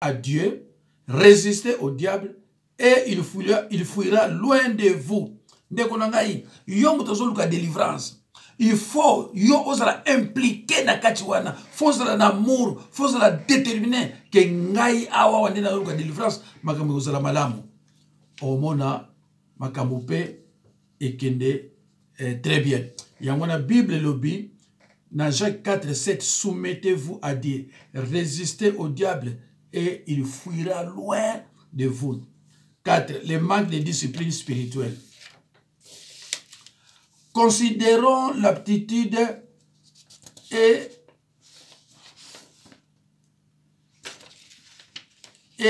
à Dieu, résistez au diable et il fuira loin de vous. Délivrance. Il faut impliquer na katiwana, faut l'amour, faut la déterminer que ngai awa wandena luka délivrance makambo uzala malamu. Omona makambo pe ekende très bien. Yangona Bible lobby dans Jacques 4, 7, soumettez-vous à Dieu, résistez au diable et il fuira loin de vous. 4. Le manque de discipline spirituelle. Considérons l'aptitude et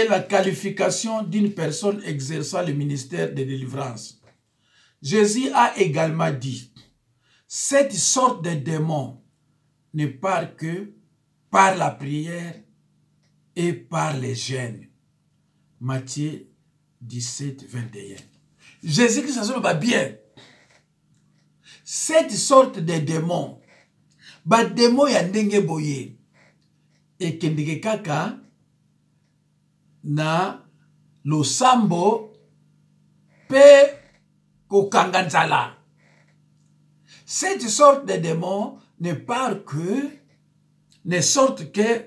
la qualification d'une personne exerçant le ministère de délivrance. Jésus a également dit, cette sorte de démon ne part que par la prière et par les jeûnes. Matthieu 17, 21. Jésus-Christ ça va bien. Cette sorte de démon, démon ya ndenge boye, et kendeke kaka na losambo pe kokanganzala. Cette sorte de démon ne part que, ne sorte que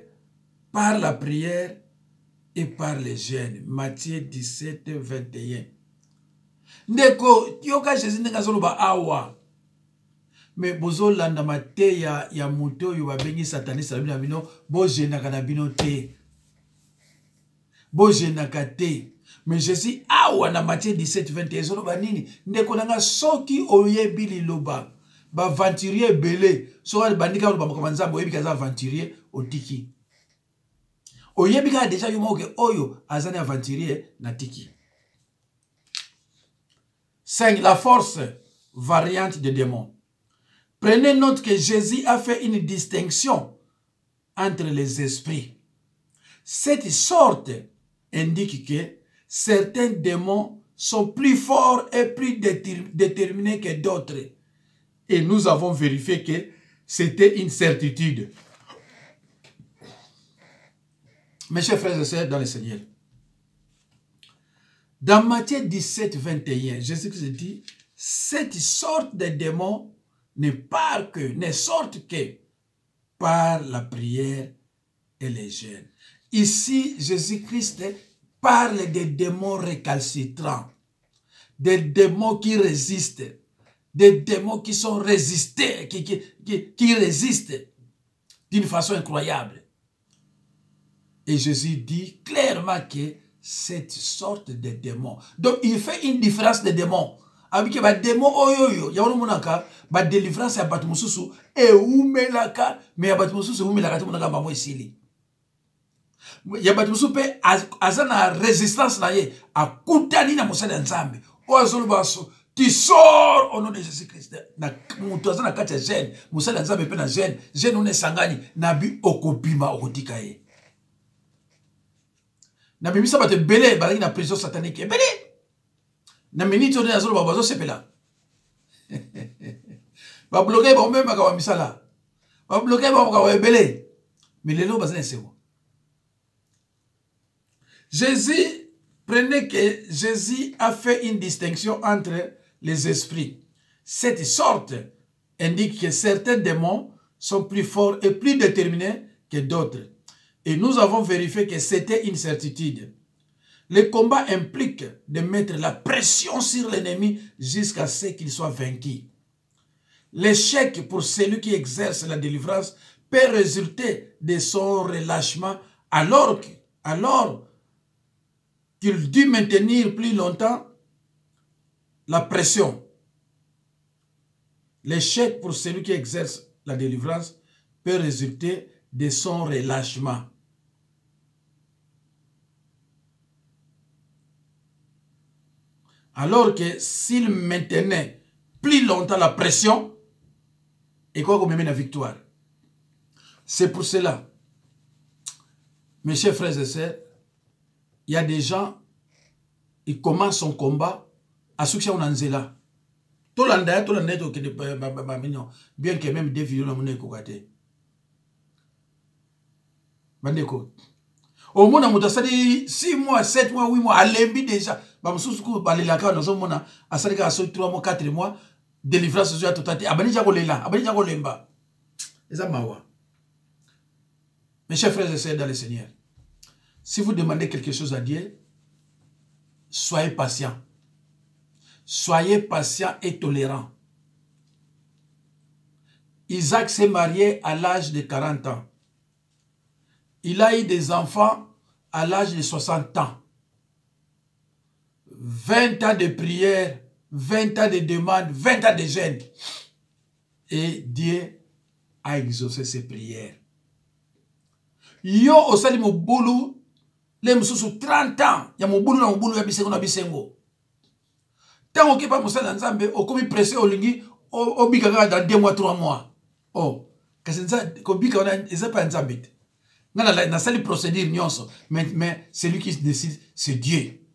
par la prière et par les jeûnes. Matthieu 17, 21. Ndeko, yoka Jésus ndenge azoloba awa. Mais bozo landa mate ya muto yu babengi sataniste na bino, bo jenaka na bino te. Bo jenaka te. Mais Jésus awa na Matthieu 17, 21 zoloba nini? Ndeko nanga soki oyebi liloba. Ba aventurier belé. Soka bandika ba makomanza bo yebi kaza aventurier otiki. Oyebi ka déjà yo moke oyo azani aventurier na tiki. 5. La force variante des démons. Prenez note que Jésus a fait une distinction entre les esprits. Cette sorte indique que certains démons sont plus forts et plus déterminés que d'autres. Et nous avons vérifié que c'était une certitude. Mes chers frères et sœurs dans le Seigneur, dans Matthieu 17, 21, Jésus-Christ dit, cette sorte de démons ne sortent que par la prière et les jeûnes. Ici, Jésus-Christ parle des démons récalcitrants, des démons qui résistent, des démons qui sont résistés, qui résistent d'une façon incroyable. Et Jésus dit clairement que cette sorte de démons. Donc, il fait une différence de démons. Avec les démons, la délivrance à Batumususu et Oumelaka, mais à Batumususu, Oumelaka, tout le monde a maman ici. Il y a Batumusu pe azana résistance na ye, a Koutani na Moussa d'Anzambe. Oazolubaso, tu sors au nom de Jésus-Christ. Na Moutouazana Katia Gêne, Moussa d'Anzambe pe na Gêne, Gêne on est sangani, Nabi Okopima Okodikaye. Nabi Missa Bate Belé, Balagi na prison satanique, Belé. Na minute on est à Zolo Babazo Sepela. Va bloquer bon même à Misala. Va bloquer bon à Belé. Mais les lots bazin c'est bon. Jésus, prenez que Jésus a fait une distinction entre les esprits. Cette sorte indique que certains démons sont plus forts et plus déterminés que d'autres. Et nous avons vérifié que c'était une certitude. Le combat implique de mettre la pression sur l'ennemi jusqu'à ce qu'il soit vaincu. L'échec pour celui qui exerce la délivrance peut résulter de son relâchement alors qu'il dut maintenir plus longtemps la pression. L'échec pour celui qui exerce la délivrance peut résulter de son relâchement. Alors que s'il maintenait plus longtemps la pression, et quoi qu'on mène la victoire. C'est pour cela, mes chers frères et sœurs, il y a des gens, ils commencent son combat à ce qu'on en est là. Tout l'année, bien que même des vidéos n'ont pas été. Bandeko. Au moins, on a 6 mois, 7 mois, 8 mois, à l'embi déjà. Bah, monsieur, bah, les lacas, nous sommes à 3 mois, 4 mois, délivrance sur la totalité. Abani Jagolela, Abani Jagolemba. Et ça, mawa. Mes chers frères et sœurs dans le Seigneur, si vous demandez quelque chose à Dieu, soyez patient. Soyez patient et tolérant. Isaac s'est marié à l'âge de 40 ans. Il a eu des enfants à l'âge de 60 ans. 20 ans de prière, 20 ans de demande, 20 ans de jeûne. Et Dieu a exaucé ses prières. Yo osali mobulu le mususu 30 ans ya mobulu na mobulu ya bisengo na bisengo. Tango ke pa musala nzambe okomi pressé olingi obika dans 2 mois 3 mois. Oh, kasi nza ko bika na eza pa nzambe. Ngana na sali procédure nyonso mais celui qui décide c'est Dieu.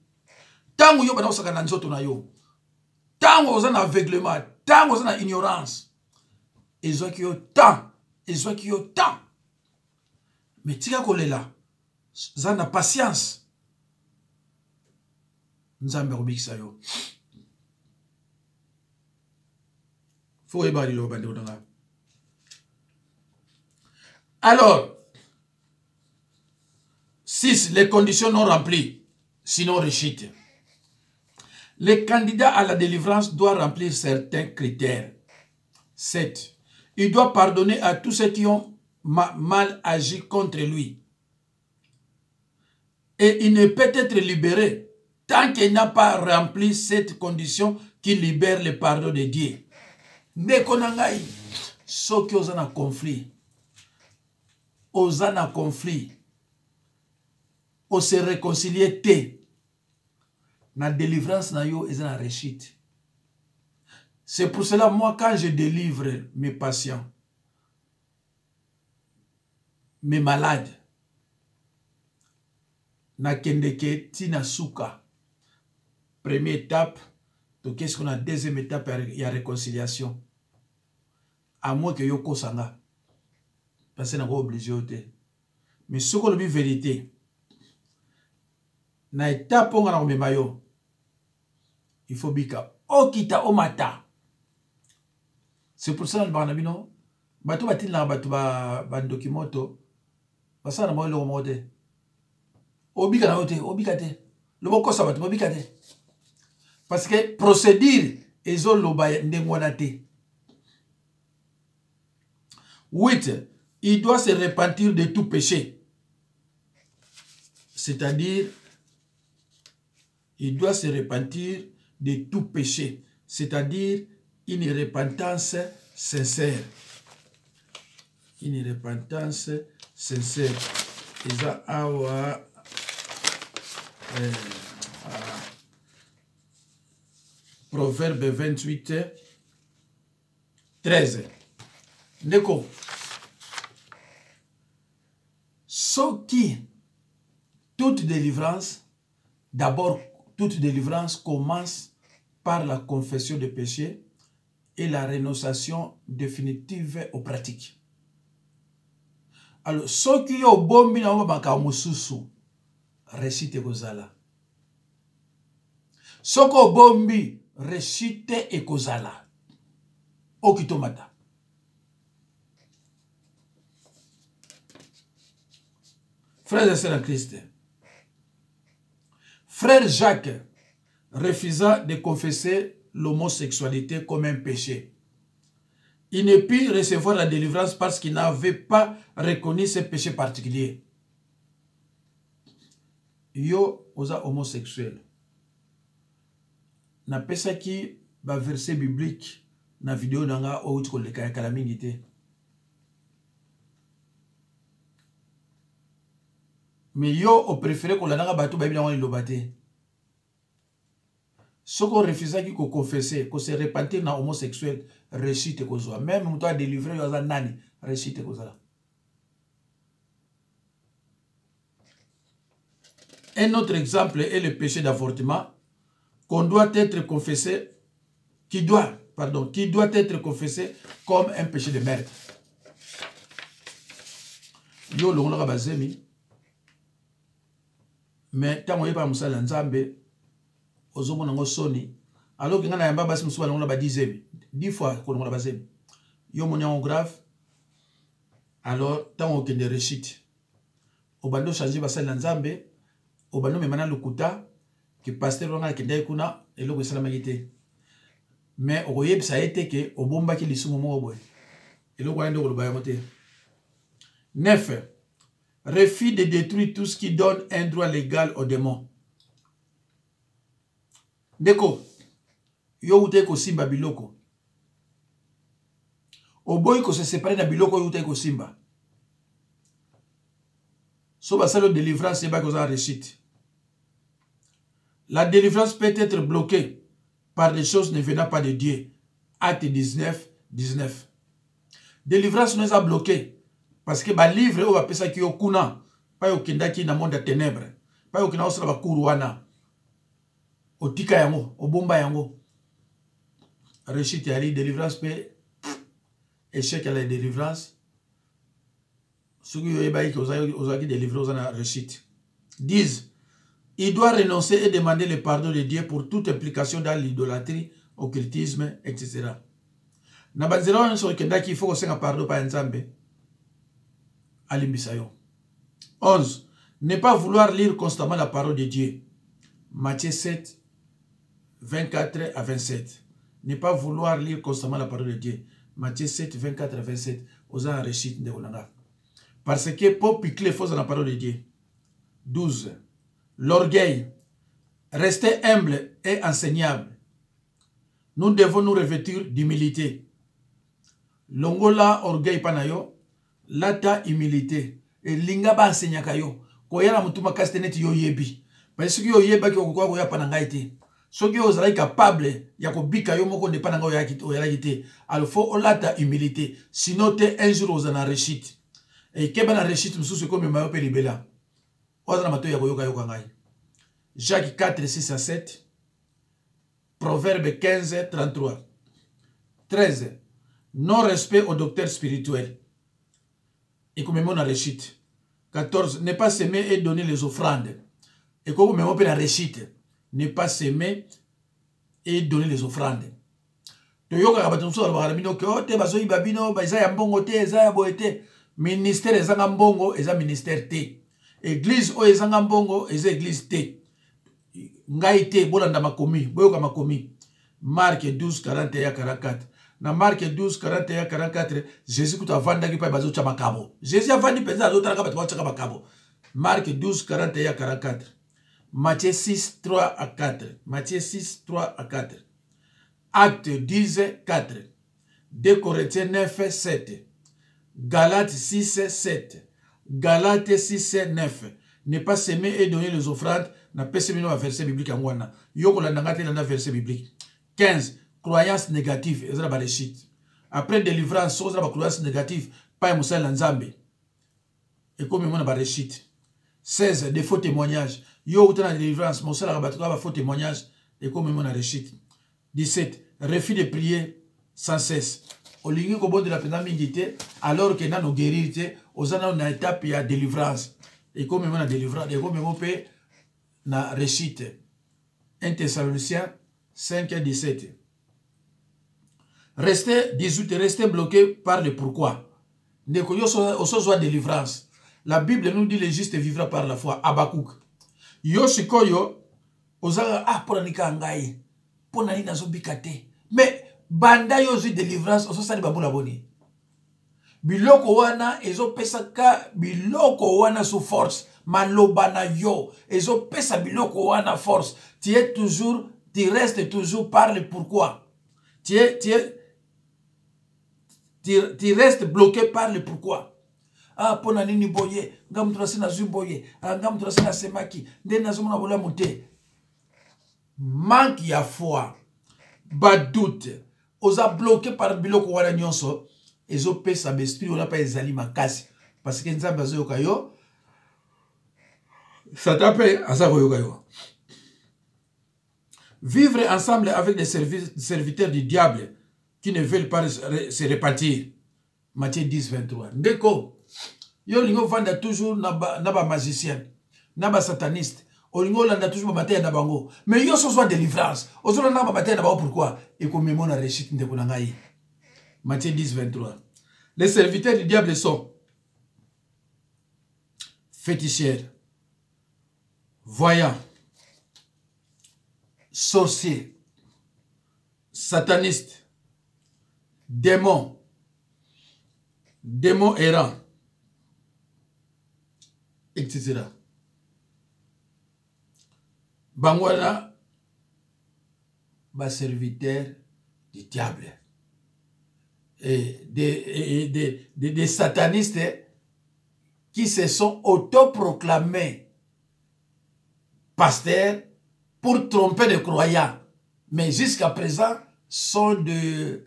Tango yo bana osaka na nzoto na yo. Tango oza na aveuglement, tango oza na ignorance. Ezwaki yo temps, ezwaki yo temps. Mais tika kolela, zana patience. Nzambe robikisa yo. Faut eba lilo bande odanga. Alors, 6. Les conditions non remplies, sinon rechute. Le candidat à la délivrance doit remplir certains critères. 7. Il doit pardonner à tous ceux qui ont mal agi contre lui. Et il ne peut être libéré tant qu'il n'a pas rempli cette condition qui libère le pardon de Dieu. Nekonangai, ceux qui ont un conflit, osana conflit, on se réconcilier té. Na délivrance na yo est en réussite. C'est pour cela, moi, quand je délivre mes patients, mes malades, na kendeke tina suka. Première étape, donc qu'est-ce qu'on a? Deuxième étape, il y a réconciliation. À moins que yoko sanga. Parce que n'a pas obligé. Mais ce qu'on a vu vérité, na étape on a mis mayo, il faut bika. Okita omata. C'est pour ça que nous bato batil na bato ba documento basa na mo le mode. Obika na ote, obika te. Le boko sa bato obika te. Parce que procédure ezo loba ndengwana te. 8. Il doit se repentir de tout péché. C'est-à-dire, il doit se repentir de tout péché. C'est-à-dire, une repentance sincère. Une repentance sincère. Eza awa Proverbe 28, 13. Neko. Ce qui, toute délivrance, d'abord, toute délivrance commence par la confession de péché et la renonciation définitive aux pratiques. Alors, ce qui est au bon bina baka mususu, récite kozala. Ce qui est au bon bi, récite et kozala. Okitomata. Frères et sœurs en Christ, frère Jacques refusa de confesser l'homosexualité comme un péché. Il ne put recevoir la délivrance parce qu'il n'avait pas reconnu ce péché particulier. Yo oza homosexuel. Na pesa ki ba verset biblique na vidéo nanga o utiko leka ya kalamingite. Mais yo au préféré qu'on l'a bateau baby dans le baté. Ce qu'on refusait qui qu'on confessait, qu'on se repentir na homosexuel, récite kozwa. Même on doit délivrer yo nani, récite kozwa. Un autre exemple est le péché d'avortement qu'on doit être confessé, qui doit être confessé comme un péché de meurtre. Yo longa bazemi. mais tant on est pas musala nzambe ozomona ngo soni alors que ngana yamba basi musuba ngona ba 10 fois ko ngona bazemi yo moni en grave alors tant on kende réussite obando changer basala nzambe obando memana lukuta que pasteur on a kende kuna eloko esala magité mais okoyebisa ete ke obomba ki lisumu mo boy eloko ande ko ba yote 9 refus de détruire tout ce qui donne un droit légal aux démons. Ndeko, yo ute ko simba biloko. Oboy ko se séparer na biloko yo ute ko simba. So ba salo délivrance e ba ko za réussite. La délivrance peut être bloquée par des choses ne venant pas de Dieu. Acte 19, 19. Délivrance nous a bloqué. Parce que ba livre o ba pesa ki okuna pa yo kendaki na monde de ténèbres pa yo kina osala ba kuruana otika yango obomba yango réussite ya délivrance pe échec à la délivrance ce qui est baï aux qui délivrer aux na réussite 10 il doit renoncer et demander le pardon de Dieu pour toute implication dans l'idolâtrie occultisme etc. Na banzela so kendaki il faut ko senga pardon pa nzambe. 11. Ne pas vouloir lire constamment la parole de Dieu. Matthieu 7, 24 à 27. Ne pas vouloir lire constamment la parole de Dieu. Matthieu 7, 24 à 27. Osa réussite de Olanga. Parce que pour piquer les fausses dans la parole de Dieu. 12. L'orgueil. Restez humble et enseignable. Nous devons nous revêtir d'humilité. Longola orgueil panayo. Lata humilité et linga ba ensenyaka yo ko yala mutuma kasteneti yo yebi parce que yo yeba ki okwa ko ya pananga ite soki yo zala capable ya ko bika yo moko ne pananga yo yakite o yala kite al faut o lata humilité sinon te un jour ozana réussite et ke bana réussite mususu comme mayo pe libela ozana mato ya ko yoka yoka ngai Jacques 4 6 à 7 Proverbe 15 33 13 non respect au docteur spirituel. Et comme on a réussite. 14. Ne pas s'aimer et donner les offrandes. Et comme on a réussite. Ne pas s'aimer et donner les offrandes. Toyoka batumso barabino ke ote bazoyi babino baza ya mbongo te eza ya boete. Ministère ezanga mbongo eza ministère te. Église o ezanga mbongo eza église te. Ngai te bolanda makomi, boyoka makomi. Marc 12 41 44. Na Marc 12, 41, 44, Jésus qui t'a vendu qui paye bazo makabo. Jésus a vendu penza d'autres à makabo. Marc 12, 41, 44. Matthieu 6, 3 à 4. Matthieu 6, 3 à 4. Acte 10, 4. 2 Corinthiens 9, 7. Galates 6, 7. Galates 6, 9. Ne pas s'aimer et donner les offrandes. Na pas s'aimer dans verset biblique en wana. Yoko la nangate dans verset biblique. 15. Croyance négative, et ça va réussite. Après délivrance, ça va croyance négative, pas moussa l'anzambe. Et comme on a réussite. 16. Des faux témoignages. Yo ou la délivrance, moussa la va faux témoignages, et comme on a réussite. 17. Refus de prier sans cesse. Au lieu qu'on de la peine d'amindité, alors que nous guérir, aux années on a étape, il y a délivrance. Et comme on a délivrance, et comme on peut na réussite. 1 Thessaloniciens 5 et 17. Restez 18, restez bloqué par le pourquoi. Ne soit délivrance. La Bible nous dit le juste vivra par la foi. Abakouk. Yo sikoyo, ozaga pour nika ngai, pour nani nazo bikate. Mais banda yo zi délivrance, oso sali babula boni. Biloko wana ezo pesa ka biloko wana sous force. Malobana yo ezo pesa biloko wana force. Tu restes toujours par le pourquoi. Tu restes bloqué par le pourquoi. Ah, pona nini boye, ngam turasi na zuboye, ngam turasi na semaki, nde na zomona bola monte. Manque ya foi, ba doute, oza bloqué par biloko wana nyonso, ezo pesa besprit ona pa ezali makasi parce que nzambe azoyoka yo. Ça t'appelle asa koyoka yo. Vivre ensemble avec des serviteurs du diable qui ne veulent pas se repentir. Matthieu 10, 23. Ndeko, yo lingo vanda toujours na ba magicien, na ba sataniste. Olingo landa toujours matin na bango. Mais yo so soit délivrance. Ozo landa matin na bango pourquoi? Et comme mon a réussite de konangai. Matthieu 10, 23. Les serviteurs du diable sont féticheurs, voyants, sorciers, satanistes, démons, démons errants, etc. Bangwana, bas serviteur du diable. Et des satanistes qui se sont autoproclamés pasteurs pour tromper les croyants. Mais jusqu'à présent, sont de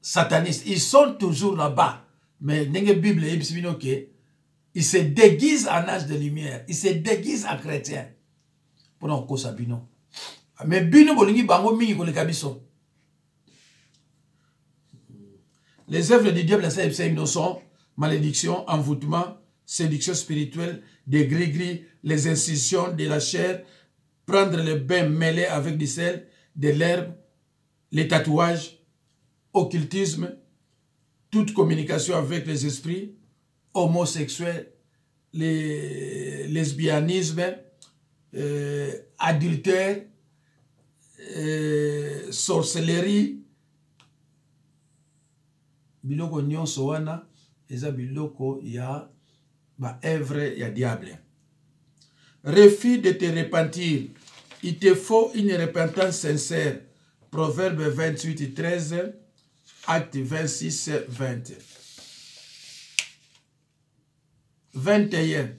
satanistes. Ils sont toujours là-bas. Mais dans la Bible, ils se déguisent en âge de lumière. Ils se déguisent en chrétiens. Pour nous, ça bino. Mais bino, bolingi bango mingi ko le kabiso. Les œuvres du diable sont malédiction, envoûtement, séduction spirituelle, des gris-gris, les incisions de la chair, prendre le bain mêlé avec du sel, de l'herbe, les tatouages, occultisme, toute communication avec les esprits, homosexuels, les lesbianisme, adultère, sorcellerie, biloko nyonso wana eza biloko ya ba œuvre ya diable. Refuse de te repentir. Il te faut une repentance sincère. Proverbe 28, 13, Acte 26, 20. 21.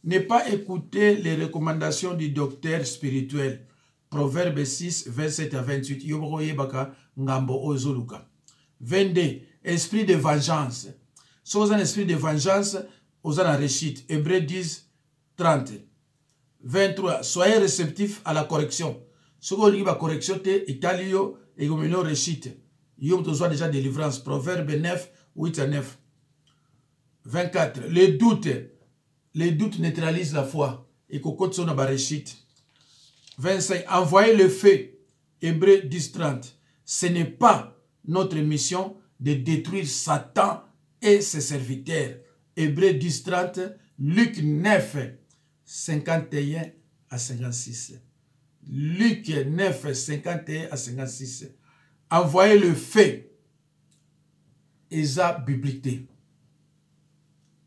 Ne pas écouter les recommandations du docteur spirituel. Proverbe 6, 27 à 28. Yobro yebaka ngambo ozoluka. 22. Esprit de vengeance. Si vous avez un esprit de vengeance, vous avez un réussite. Hébreux 10, 30. 23. Soyez réceptifs à la correction. Si vous avez une correction, Italio et vous avez une réussite. Vous avez déjà délivrance. Proverbe 9, 8 à 9. 24. Les doutes neutralisent la foi. Et qu'on sont dans la réussite. 25. Envoyez le feu. Hébreux 10, 30. Ce n'est pas notre mission de détruire Satan et ses serviteurs. Hébreux 10, 30, Luc 9, 51 à 56. Luc 9, 51 à 56. Envoyez le feu. Eza biblique.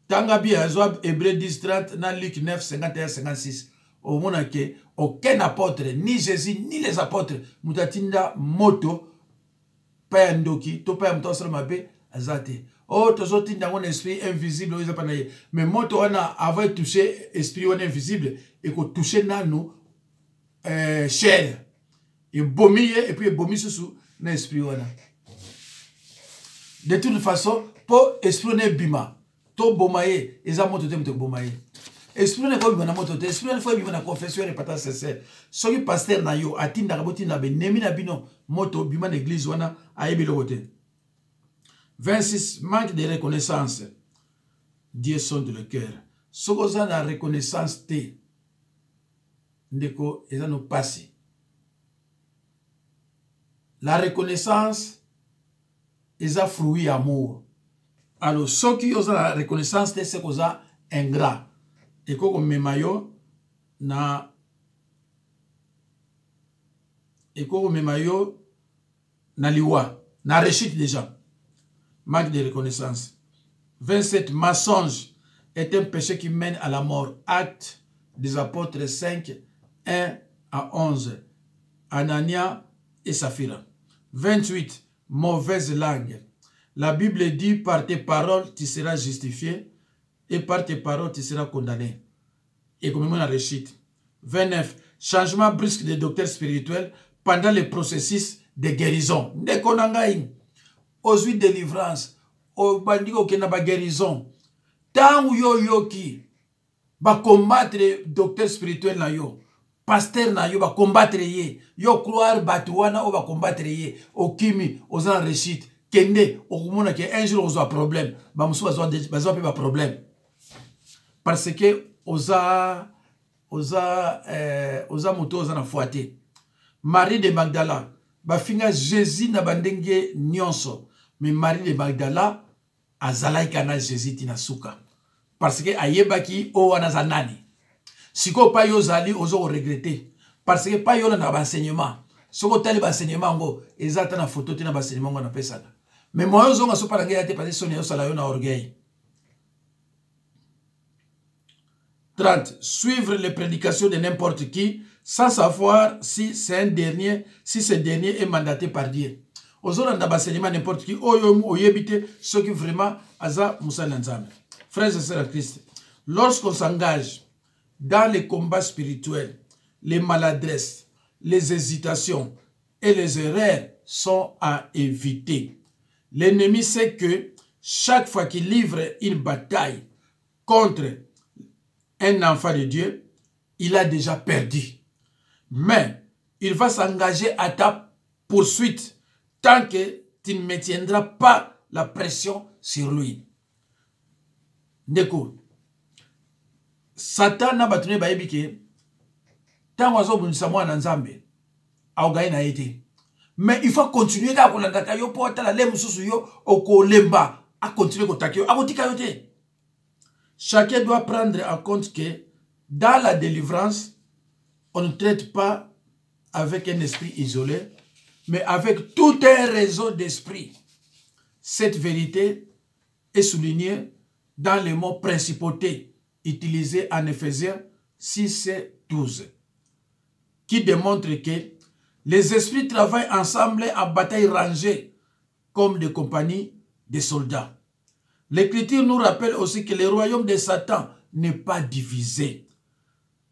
Tangabi Azwab, Hébreux 10, 30, na Luc 9, 51 à 56. Au moment que aucun apôtre, ni Jésus, ni les apôtres, mutatinda moto, pas un doki, to pas un tosre mabe, azate. Oh, toujours tinda un esprit invisible, mais moto on a avant touché esprit invisible et qu'on touché nano chair. Et bomi et puis bomi sous na esprit on a. De toute façon, pour esprit ne bima, to bomaye, et ça moto te bomaye. Esprit ne faut bima na moto te, esprit ne faut bima na confession et pas sincère. Soki pasteur na yo atinda kaboti na be nemi na bino moto bima l'église wana ayebi le côté. 26. Manque de reconnaissance. Dieu sonde le cœur. Ce que ça la reconnaissance te ndeko eza no passé. La reconnaissance eza fruit amour. Alors ce qui osa la reconnaissance te c'est cosa ingrat. Et koko memayo na ekoko memayo na liwa na réussite déjà. Manque de reconnaissance. 27. Mensonge est un péché qui mène à la mort. Acte des apôtres 5, 1 à 11. Anania et Saphira. 28. Mauvaise langue. La Bible dit par tes paroles tu seras justifié et par tes paroles tu seras condamné. Et comme on a réussite. 29. Changement brusque des docteurs spirituels pendant le processus de guérison. Ndekonangaï. Aux huit délivrance, au bandiko qui n'a pas guérison. Tant yo yoki, va combattre docteur spirituel na yo, pasteur na yo, va combattre ye, yo croire batouana ou va combattre ye, au kimi, aux en réussite, kende, au kumona que un jour on a problème, bah moussou va problème. Parce que aux a oza moto oza na foite. Marie de Magdala, bafinga Jésus na bandenge nyonso, mais Marie de Magdala azalaika na Jésus tina suka. Parce que ayebaki o wana za nani. Siko pa yo zali ozo regretter. Parce que pa yo na enseignement. Soko tali enseignement ngo ezata na photo tina enseignement ngo na pesaka. Mais moi zo nga so para ngaya te parce que son yo sala yo na orgueil. 30. Suivre les prédications de n'importe qui sans savoir si c'est un dernier, si ce dernier est mandaté par Dieu. Ozora na enseignement n'importe qui oyo oyebite ceux qui vraiment aza musala nzambe. Frères et sœurs à Christ, lorsqu'on s'engage dans les combats spirituels, les maladresses, les hésitations et les erreurs sont à éviter. L'ennemi sait que chaque fois qu'il livre une bataille contre un enfant de Dieu, il a déjà perdu. Mais il va s'engager à ta poursuite tant que tu ne maintiendras pas la pression sur lui. Ndeko, Satan n'a pas tenu baïbike, tant qu'on a besoin de moi en Zambie, a na été. Mais il faut continuer à kolanda yo pour la lème sous yo au kolemba à continuer à attaquer à kotika. Chacun doit prendre en compte que dans la délivrance, on ne traite pas avec un esprit isolé, mais avec tout un réseau d'esprit. Cette vérité est soulignée dans les mots principauté utilisés en Éphésiens 6 et 12, qui démontre que les esprits travaillent ensemble en bataille rangée comme des compagnies de soldats. L'Écriture nous rappelle aussi que le royaume de Satan n'est pas divisé.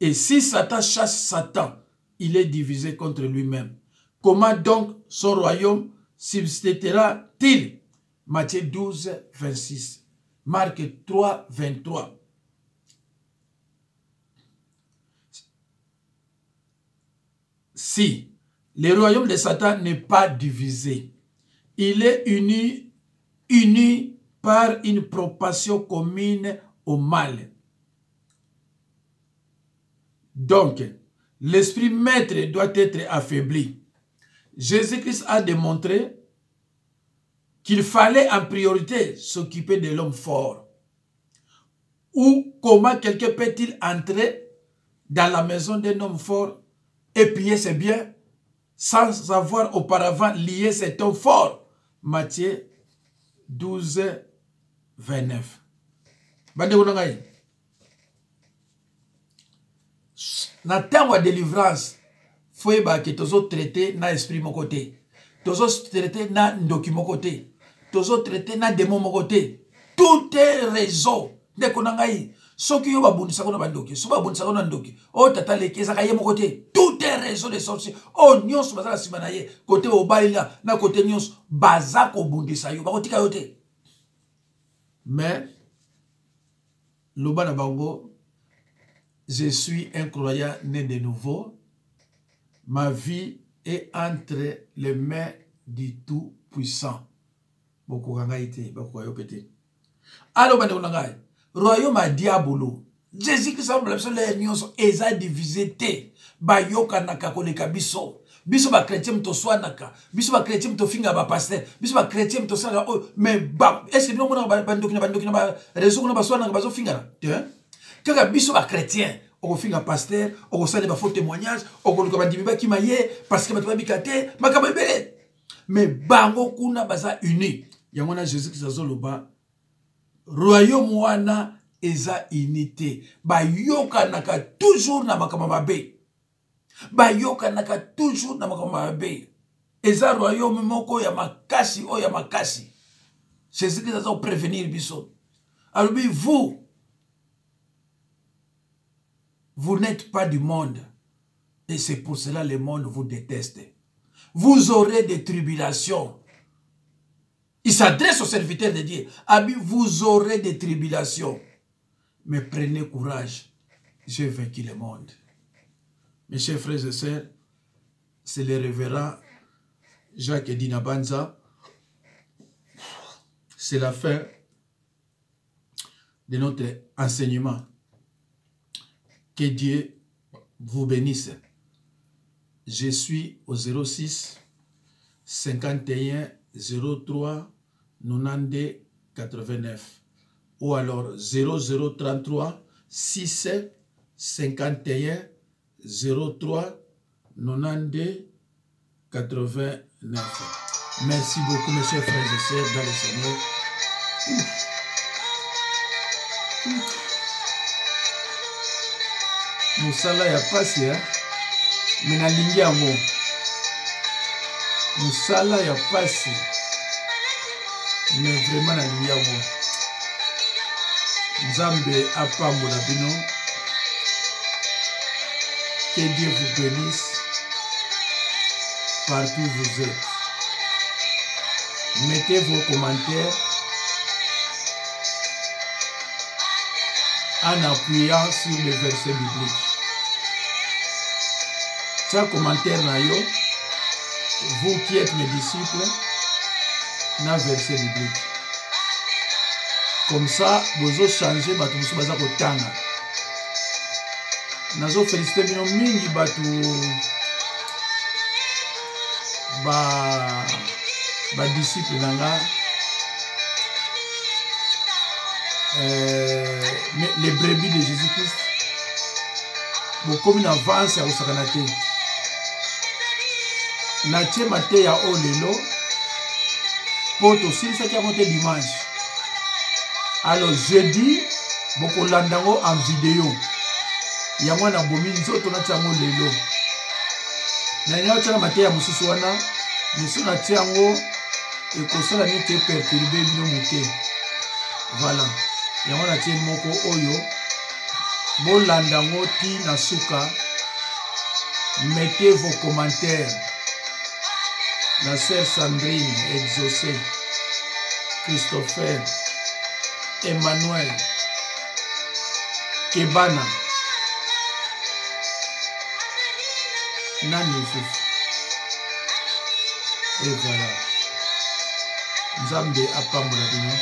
Et si Satan chasse Satan, il est divisé contre lui-même. Comment donc son royaume subsistera-t-il? Matthieu 12, 26. Marc 3, 23. Si le royaume de Satan n'est pas divisé, il est uni par une propension commune au mal. Donc, l'esprit maître doit être affaibli. Jésus-Christ a démontré qu'il fallait en priorité s'occuper de l'homme fort. Ou comment quelqu'un peut-il entrer dans la maison d'un homme fort et piller ses biens sans avoir auparavant lié cet homme fort? Matthieu 12, 29. Na temps de délivrance, faut que tozo traité na esprit mon côté, tozo traité na ndoki mon côté, tozo traité na démon mon côté. Tout est réseau. De konangai, soki yo babundisa kona bandoki, so babundisa kona ndoki. O tata lekeza kaye mon côté. Tout est réseau de sorciers. Oh nyonso bazala simanaye, côté obalila na côté nyonso bazako bundisa yo, bakotika yote. Mais loba na bango, je suis un croyant né de nouveau. Ma vie est entre les mains du Tout-Puissant. Alors, royaume à diabolo. Jésus-Christ a divisé. Bayoka naka koleka biso. Biso ba chrétien mto swanaka. Biso ba chrétien mto finga ba pasteur. Biso ba chrétien mto sanga. Mais est-ce que nous avons bandoki na raison na ba swanaka bazo finga? Kaka biso ba chrétien, on finga pasteur, on sale ba faux témoignage, on ko ba dibiba ki maye parce que ba bikate, makaba belé. Mais bango kuna baza uni. Yango na Jésus Christ azoloba royaume wana eza unité. Ba yoka naka toujours na makama mabe. Ba yoka naka toujours na makama mabe. Eza royaume moko ya makasi o ya makasi. Jésus Christ azo prévenir biso. Alors vous n'êtes pas du monde. Et c'est pour cela que le monde vous déteste. Vous aurez des tribulations. Il s'adresse aux serviteurs de Dieu. Vous aurez des tribulations. Mais prenez courage. J'ai vaincu le monde. Mes chers frères et sœurs, c'est le révérend Jacques Dinabanza. C'est la fin de notre enseignement. Que Dieu vous bénisse. Je suis au 06 51 03 92 89 ou alors 0033 6 51 03 92 89. Merci beaucoup mes chers frères et sœurs dans le Seigneur. Musala ya pasi ya mina lingi yango. Musala ya pasi mais vraiment na lingi yango. Nzambe apambola bino. Que Dieu vous bénisse partout où vous êtes. Mettez vos commentaires en appuyant sur les versets bibliques. Chaque commentaire na yo, vous qui êtes mes disciples, na verset biblique. Comme ça, vous changez bato musu baza kotanga. Nazo féliciter bino mingi bato ba disciple nanga. Les brebis de Jésus-Christ. Bon, comme une avance à Osakanate. Natie mate ya olelo. Poto si ça qui a monté dimanche. Alors jeudi, boko landango en vidéo. Yango na bomi nzoto na tiango lelo. Na nyo tana mate ya mususu wana. Miso na tiango ekosala ni te perturber bino moke. Voilà. Yango na tie moko oyo. Bolandango ti na suka. Mettez vos commentaires. La sœur Sandrine, Exaucé, Christopher, Emmanuel, Kebana, Nanifus. Et voilà. Nzambe apambola bino.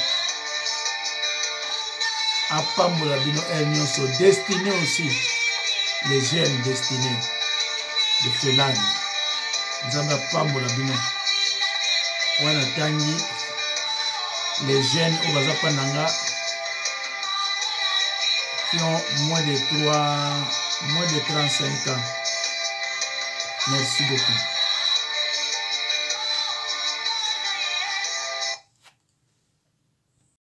Apambola bino elnyoso. Destiné aussi. Les jeunes destinés de Felani. Nzambe apambola bino. Wana tangi les jeunes au Bazapa Nanga qui ont moins de 35 ans. Merci beaucoup.